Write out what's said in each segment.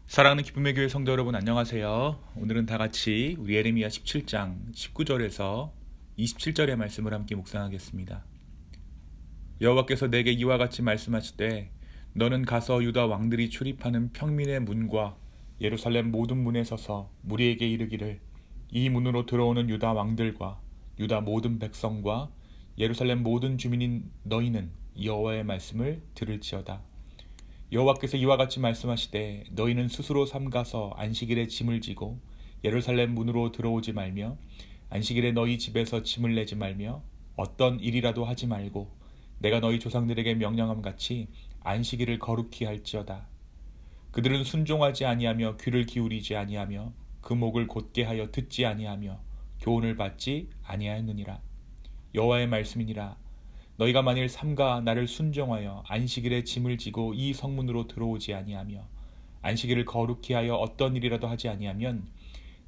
사랑하는 기쁨의 교회 성도 여러분, 안녕하세요. 오늘은 다 같이 우리 예레미야 17장 19절에서 27절의 말씀을 함께 묵상하겠습니다. 여호와께서 내게 이와 같이 말씀하시되 너는 가서 유다 왕들이 출입하는 평민의 문과 예루살렘 모든 문에 서서 무리에게 이르기를 이 문으로 들어오는 유다 왕들과 유다 모든 백성과 예루살렘 모든 주민인 너희는 여호와의 말씀을 들을지어다. 여호와께서 이와 같이 말씀하시되 너희는 스스로 삼가서 안식일에 짐을 지고 예루살렘 문으로 들어오지 말며 안식일에 너희 집에서 짐을 내지 말며 어떤 일이라도 하지 말고 내가 너희 조상들에게 명령함 같이 안식일을 거룩히 할지어다. 그들은 순종하지 아니하며 귀를 기울이지 아니하며 그 목을 곧게 하여 듣지 아니하며 교훈을 받지 아니하였느니라. 여호와의 말씀이니라. 너희가 만일 삼가 나를 순종하여 안식일에 짐을 지고 이 성문으로 들어오지 아니하며 안식일을 거룩히 하여 어떤 일이라도 하지 아니하면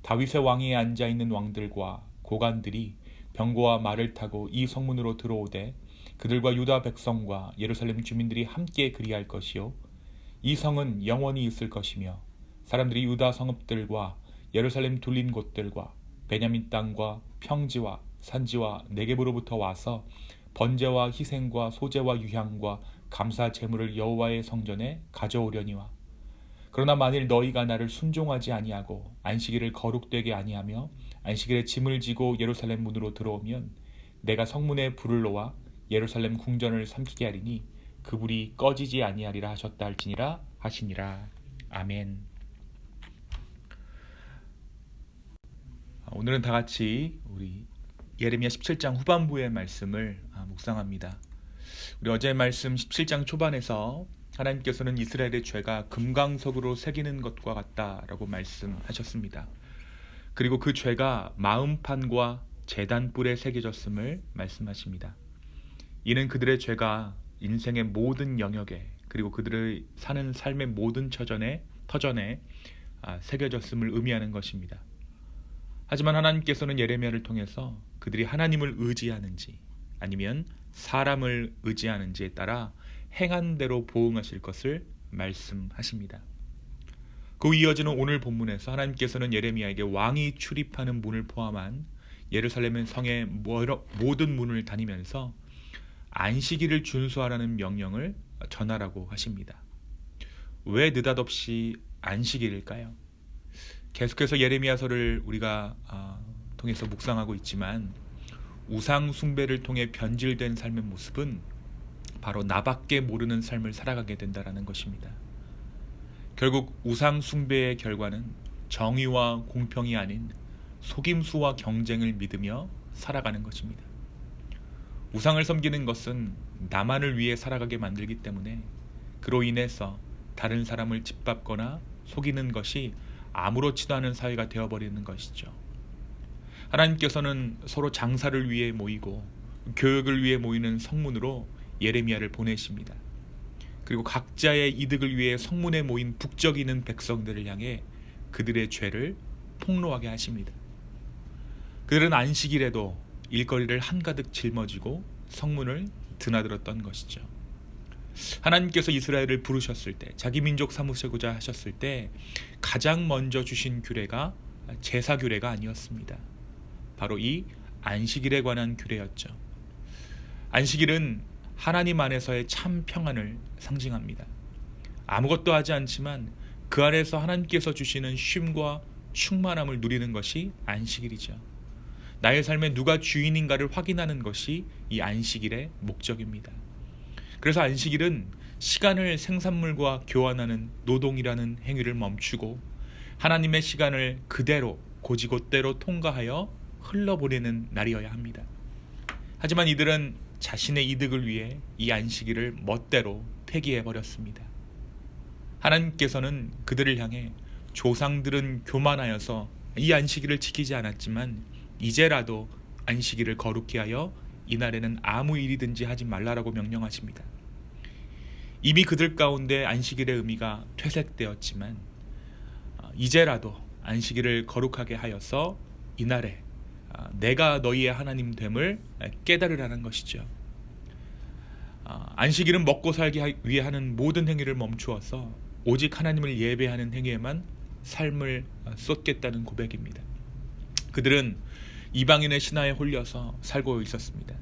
다윗의 왕위에 앉아 있는 왕들과 고관들이 병거와 말을 타고 이 성문으로 들어오되 그들과 유다 백성과 예루살렘 주민들이 함께 그리할 것이요 이 성은 영원히 있을 것이며 사람들이 유다 성읍들과 예루살렘 둘린 곳들과 베냐민 땅과 평지와 산지와 네겝으로부터 와서 번제와 희생과 소제와 유향과 감사 제물을 여호와의 성전에 가져오려니와 그러나 만일 너희가 나를 순종하지 아니하고 안식일을 거룩되게 아니하며 안식일에 짐을 지고 예루살렘 문으로 들어오면 내가 성문에 불을 놓아 예루살렘 궁전을 삼키게 하리니 그 불이 꺼지지 아니하리라 하셨다 할지니라 하시니라. 아멘. 오늘은 다 같이 우리 예레미야 17장 후반부의 말씀을 묵상합니다. 우리 어제 말씀 17장 초반에서 하나님께서는 이스라엘의 죄가 금강석으로 새기는 것과 같다라고 말씀하셨습니다. 그리고 그 죄가 마음판과 제단뿔에 새겨졌음을 말씀하십니다. 이는 그들의 죄가 인생의 모든 영역에 그리고 그들의 사는 삶의 모든 터전에 새겨졌음을 의미하는 것입니다. 하지만 하나님께서는 예레미야를 통해서 그들이 하나님을 의지하는지 아니면 사람을 의지하는지에 따라 행한 대로 보응하실 것을 말씀하십니다. 그 이어지는 오늘 본문에서 하나님께서는 예레미야에게 왕이 출입하는 문을 포함한 예루살렘 성의 모든 문을 다니면서 안식일을 준수하라는 명령을 전하라고 하십니다. 왜 느닷없이 안식일일까요? 계속해서 예레미야서를 우리가 통해서 묵상하고 있지만 우상 숭배를 통해 변질된 삶의 모습은 바로 나밖에 모르는 삶을 살아가게 된다는 것입니다. 결국 우상 숭배의 결과는 정의와 공평이 아닌 속임수와 경쟁을 믿으며 살아가는 것입니다. 우상을 섬기는 것은 나만을 위해 살아가게 만들기 때문에 그로 인해서 다른 사람을 짓밟거나 속이는 것이 아무렇지도 않은 사회가 되어버리는 것이죠. 하나님께서는 서로 장사를 위해 모이고 교육을 위해 모이는 성문으로 예레미야를 보내십니다. 그리고 각자의 이득을 위해 성문에 모인 북적이는 백성들을 향해 그들의 죄를 폭로하게 하십니다. 그들은 안식일에도 일거리를 한가득 짊어지고 성문을 드나들었던 것이죠. 하나님께서 이스라엘을 부르셨을 때, 자기 민족 삼으시고자 하셨을 때 가장 먼저 주신 규례가 제사 규례가 아니었습니다. 바로 이 안식일에 관한 규례였죠. 안식일은 하나님 안에서의 참 평안을 상징합니다. 아무것도 하지 않지만 그 안에서 하나님께서 주시는 쉼과 충만함을 누리는 것이 안식일이죠. 나의 삶에 누가 주인인가를 확인하는 것이 이 안식일의 목적입니다. 그래서 안식일은 시간을 생산물과 교환하는 노동이라는 행위를 멈추고 하나님의 시간을 그대로 고지곳대로 통과하여 흘러보내는 날이어야 합니다. 하지만 이들은 자신의 이득을 위해 이 안식일을 멋대로 폐기해버렸습니다. 하나님께서는 그들을 향해 조상들은 교만하여서 이 안식일을 지키지 않았지만 이제라도 안식일을 거룩히 하여 이날에는 아무 일이든지 하지 말라라고 명령하십니다. 이미 그들 가운데 안식일의 의미가 퇴색되었지만 이제라도 안식일을 거룩하게 하여서 이날에 내가 너희의 하나님 됨을 깨달으라는 것이죠. 안식일은 먹고 살기 위해 하는 모든 행위를 멈추어서 오직 하나님을 예배하는 행위에만 삶을 쏟겠다는 고백입니다. 그들은 이방인의 신화에 홀려서 살고 있었습니다.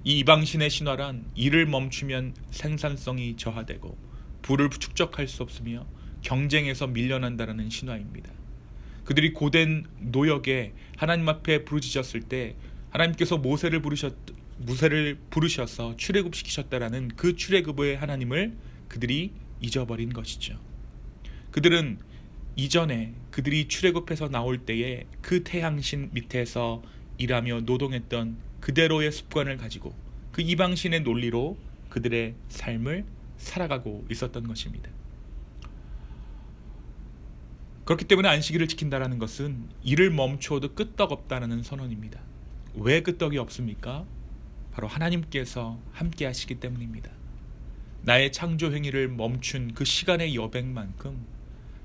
이 이방신의 신화란 일을 멈추면 생산성이 저하되고 부를 축적할 수 없으며 경쟁에서 밀려난다는 신화입니다. 그들이 고된 노역에 하나님 앞에 부르짖었을 때 하나님께서 모세를 부르셔서 출애굽시키셨다라는 그 출애굽의 하나님을 그들이 잊어버린 것이죠. 그들은 이전에 그들이 출애굽해서 나올 때에 그 태양신 밑에서 일하며 노동했던 그대로의 습관을 가지고 그 이방신의 논리로 그들의 삶을 살아가고 있었던 것입니다. 그렇기 때문에 안식일을 지킨다는 것은 일을 멈추어도 끄떡없다는 선언입니다. 왜 끄떡이 없습니까? 바로 하나님께서 함께 하시기 때문입니다. 나의 창조 행위를 멈춘 그 시간의 여백만큼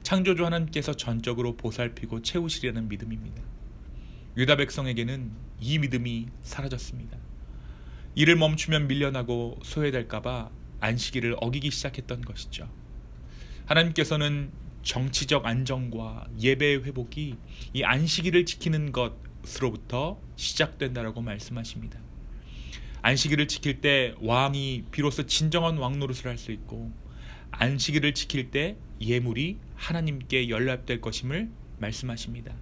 창조주 하나님께서 전적으로 보살피고 채우시려는 믿음입니다. 유다 백성에게는 이 믿음이 사라졌습니다. 일을 멈추면 밀려나고 소외될까봐 안식일을 어기기 시작했던 것이죠. 하나님께서는 정치적 안정과 예배의 회복이 이 안식일을 지키는 것으로부터 시작된다라고 말씀하십니다. 안식일을 지킬 때 왕이 비로소 진정한 왕 노릇을 할 수 있고 안식일을 지킬 때 예물이 하나님께 연락될 것임을 말씀하십니다.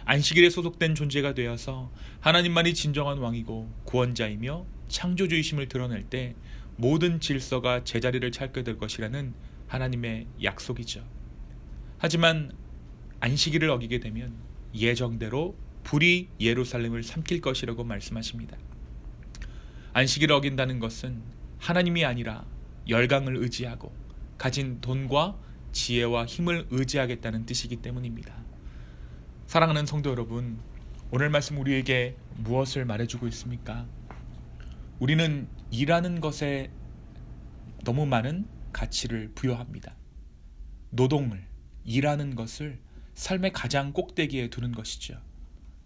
안식일에 소속된 존재가 되어서 하나님만이 진정한 왕이고 구원자이며 창조주이심을 드러낼 때 모든 질서가 제자리를 찾게 될 것이라는 하나님의 약속이죠. 하지만 안식일을 어기게 되면 예정대로 불이 예루살렘을 삼킬 것이라고 말씀하십니다. 안식일을 어긴다는 것은 하나님이 아니라 열강을 의지하고 가진 돈과 지혜와 힘을 의지하겠다는 뜻이기 때문입니다. 사랑하는 성도 여러분, 오늘 말씀 우리에게 무엇을 말해주고 있습니까? 우리는 일하는 것에 너무 많은 가치를 부여합니다. 노동을, 일하는 것을 삶의 가장 꼭대기에 두는 것이죠.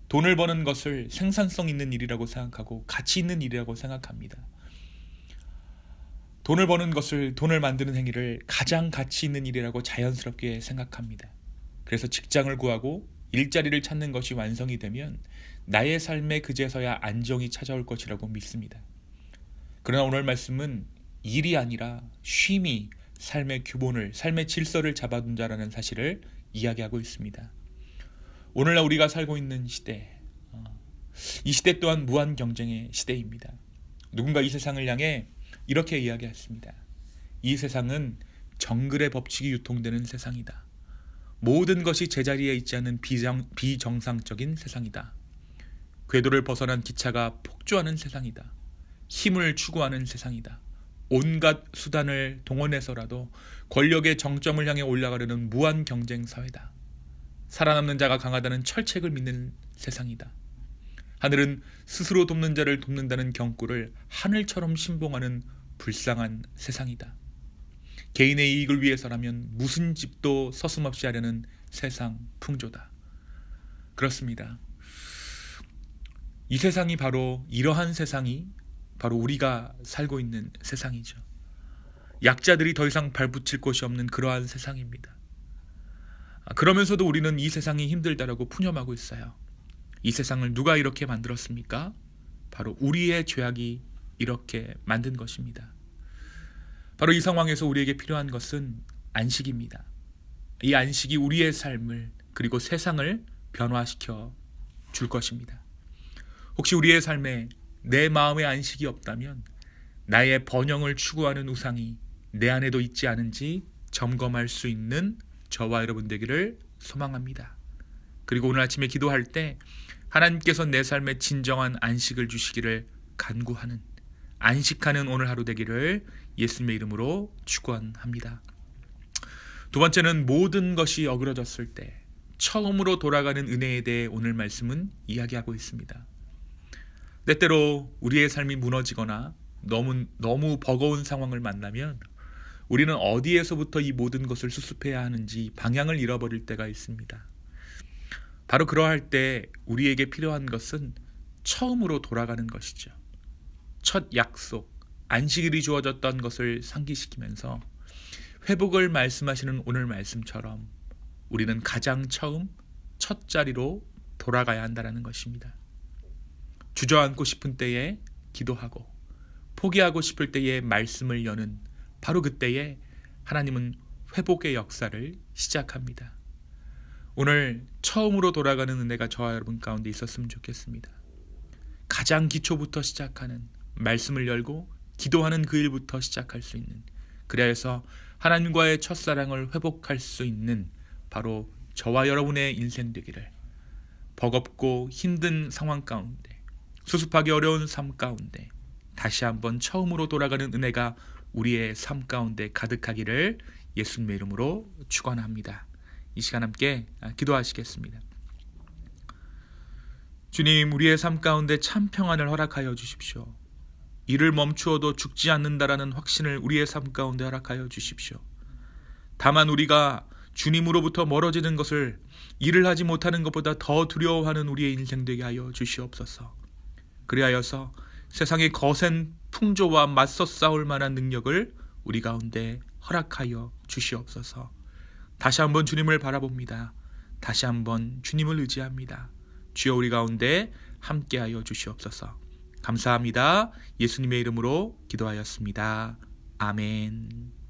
돈을 버는 것을 생산성 있는 일이라고 생각하고 가치 있는 일이라고 생각합니다. 돈을 버는 것을, 돈을 만드는 행위를 가장 가치 있는 일이라고 자연스럽게 생각합니다. 그래서 직장을 구하고 일자리를 찾는 것이 완성이 되면 나의 삶에 그제서야 안정이 찾아올 것이라고 믿습니다. 그러나 오늘 말씀은 일이 아니라 쉼이 삶의 규본을, 삶의 질서를 잡아둔다라는 사실을 이야기하고 있습니다. 오늘날 우리가 살고 있는 시대, 이 시대 또한 무한 경쟁의 시대입니다. 누군가 이 세상을 향해 이렇게 이야기했습니다. 이 세상은 정글의 법칙이 유통되는 세상이다. 모든 것이 제자리에 있지 않은 비정상적인 세상이다. 궤도를 벗어난 기차가 폭주하는 세상이다. 힘을 추구하는 세상이다. 온갖 수단을 동원해서라도 권력의 정점을 향해 올라가려는 무한 경쟁 사회다. 살아남는 자가 강하다는 철책을 믿는 세상이다. 하늘은 스스로 돕는 자를 돕는다는 경고를 하늘처럼 신봉하는 불쌍한 세상이다. 개인의 이익을 위해서라면 무슨 집도 서슴없이 하려는 세상 풍조다. 그렇습니다. 이 세상이 바로 이러한 세상이 바로 우리가 살고 있는 세상이죠. 약자들이 더 이상 발붙일 곳이 없는 그러한 세상입니다. 그러면서도 우리는 이 세상이 힘들다라고 푸념하고 있어요. 이 세상을 누가 이렇게 만들었습니까? 바로 우리의 죄악이 이렇게 만든 것입니다. 바로 이 상황에서 우리에게 필요한 것은 안식입니다. 이 안식이 우리의 삶을 그리고 세상을 변화시켜 줄 것입니다. 혹시 우리의 삶에 내 마음의 안식이 없다면 나의 번영을 추구하는 우상이 내 안에도 있지 않은지 점검할 수 있는 저와 여러분 되기를 소망합니다. 그리고 오늘 아침에 기도할 때 하나님께서 내 삶에 진정한 안식을 주시기를 간구하는, 안식하는 오늘 하루 되기를 예수님의 이름으로 축원합니다. 두 번째는 모든 것이 어그러졌을 때 처음으로 돌아가는 은혜에 대해 오늘 말씀은 이야기하고 있습니다. 때때로 우리의 삶이 무너지거나 너무 버거운 상황을 만나면 우리는 어디에서부터 이 모든 것을 수습해야 하는지 방향을 잃어버릴 때가 있습니다. 바로 그러할 때 우리에게 필요한 것은 처음으로 돌아가는 것이죠. 첫 약속, 안식일이 주어졌던 것을 상기시키면서 회복을 말씀하시는 오늘 말씀처럼 우리는 가장 처음 첫 자리로 돌아가야 한다는 것입니다. 주저앉고 싶은 때에 기도하고 포기하고 싶을 때에 말씀을 여는 바로 그때에 하나님은 회복의 역사를 시작합니다. 오늘 처음으로 돌아가는 은혜가 저와 여러분 가운데 있었으면 좋겠습니다. 가장 기초부터 시작하는 말씀을 열고 기도하는 그 일부터 시작할 수 있는, 그래야 해서 하나님과의 첫사랑을 회복할 수 있는 바로 저와 여러분의 인생 되기를, 버겁고 힘든 상황 가운데, 수습하기 어려운 삶 가운데 다시 한번 처음으로 돌아가는 은혜가 우리의 삶 가운데 가득하기를 예수님의 이름으로 축원합니다. 이 시간 함께 기도하시겠습니다. 주님, 우리의 삶 가운데 참 평안을 허락하여 주십시오. 일을 멈추어도 죽지 않는다라는 확신을 우리의 삶 가운데 허락하여 주십시오. 다만 우리가 주님으로부터 멀어지는 것을 일을 하지 못하는 것보다 더 두려워하는 우리의 인생 되게 하여 주시옵소서. 그리하여서 세상의 거센 풍조와 맞서 싸울 만한 능력을 우리 가운데 허락하여 주시옵소서. 다시 한번 주님을 바라봅니다. 다시 한번 주님을 의지합니다. 주여, 우리 가운데 함께하여 주시옵소서. 감사합니다. 예수님의 이름으로 기도하였습니다. 아멘.